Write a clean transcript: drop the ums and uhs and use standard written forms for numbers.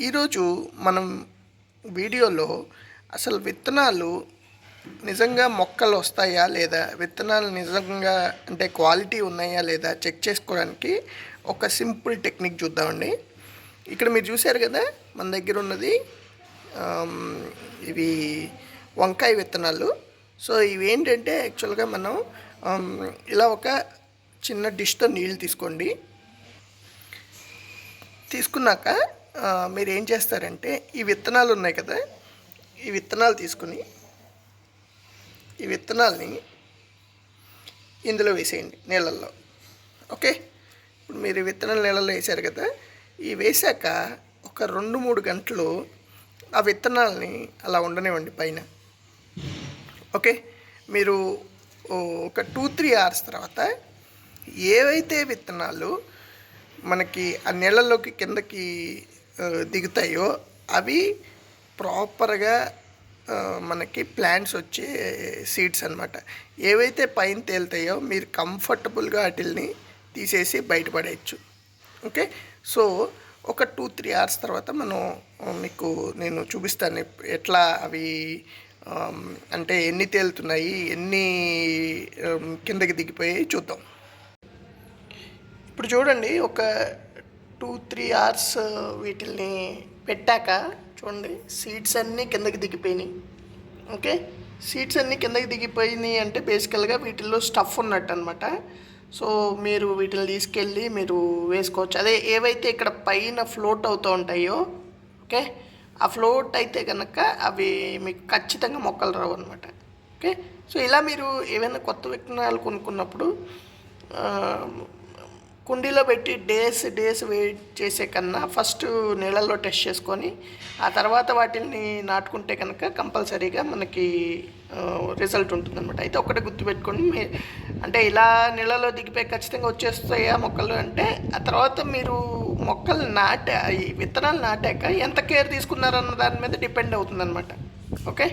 ఈరోజు మనం వీడియోలో అసలు విత్తనాలు నిజంగా మొక్కలు వస్తాయా లేదా, విత్తనాలు నిజంగా అంటే క్వాలిటీ ఉన్నాయా లేదా చెక్ చేసుకోవడానికి ఒక సింపుల్ టెక్నిక్ చూద్దామండి. ఇక్కడ మీరు చూశారు కదా, మన దగ్గర ఉన్నది ఇవి వంకాయ విత్తనాలు. సో ఇవి ఏంటంటే యాక్చువల్గా మనం ఇలా ఒక చిన్న డిష్తో నీళ్ళు తీసుకోండి. తీసుకున్నాక మీరు ఏం చేస్తారంటే ఈ విత్తనాలు ఉన్నాయి కదా, ఈ విత్తనాలు తీసుకుని ఈ విత్తనాల్ని ఇందులో వేసేయండి నీళ్ళల్లో. ఓకే, ఇప్పుడు మీరు విత్తనాలు నీళ్ళల్లో వేసారు కదా, ఈ వేసాక ఒక 2-3 గంటలు ఆ విత్తనాలని అలా ఉండనివ్వండి పైన. ఓకే, మీరు ఒక 2-3 అవర్స్ తర్వాత ఏవైతే విత్తనాలు మనకి ఆ నీళ్ళలోకి కిందకి దిగుతాయో అవి ప్రాపర్గా మనకి ప్లాంట్స్ వచ్చే సీడ్స్ అనమాట. ఏవైతే పైన తేలుతాయో మీరు కంఫర్టబుల్గా వాటిల్ని తీసేసి బయటపడేయచ్చు. ఓకే, సో ఒక 2-3 అవర్స్ తర్వాత నేను చూపిస్తాను ఎట్లా అవి అంటే ఎన్ని తేలుతున్నాయి, ఎన్ని కిందకి దిగిపోయాయి చూద్దాం. ఇప్పుడు చూడండి, ఒక 2-3 అవర్స్ వీటిల్ని పెట్టాక చూడండి, సీడ్స్ అన్నీ కిందకి దిగిపోయినాయి. ఓకే, సీడ్స్ అన్నీ కిందకి దిగిపోయినాయి అంటే బేసికల్గా వీటిల్లో స్టఫ్ ఉన్నట్టు అనమాట. సో మీరు వీటిని తీసుకెళ్ళి మీరు వేసుకోవచ్చు. అదే ఏవైతే ఇక్కడ పైన ఫ్లోట్ అవుతూ ఉంటాయో, ఓకే, ఆ ఫ్లోట్ అయితే కనుక అవి మీకు ఖచ్చితంగా మొక్కలు రావు అనమాట. ఓకే, సో ఇలా మీరు ఏవైనా కొత్త విత్తనాలు కొనుక్కున్నప్పుడు కుండీలో పెట్టి డేస్ వెయిట్ చేసే కన్నా ఫస్ట్ నీళ్ళల్లో టెస్ట్ చేసుకొని ఆ తర్వాత వాటిని నాటుకుంటే కనుక కంపల్సరీగా మనకి రిజల్ట్ ఉంటుందన్నమాట. అయితే ఒకటి గుర్తుపెట్టుకొని, అంటే ఇలా నీళ్ళలో దిగిపోయి ఖచ్చితంగా వచ్చేస్తాయా మొక్కలు అంటే, ఆ తర్వాత మీరు మొక్కలు ఈ విత్తనాలు నాటాక ఎంత కేర్ తీసుకున్నారన్న దాని మీద డిపెండ్ అవుతుందన్నమాట. ఓకే.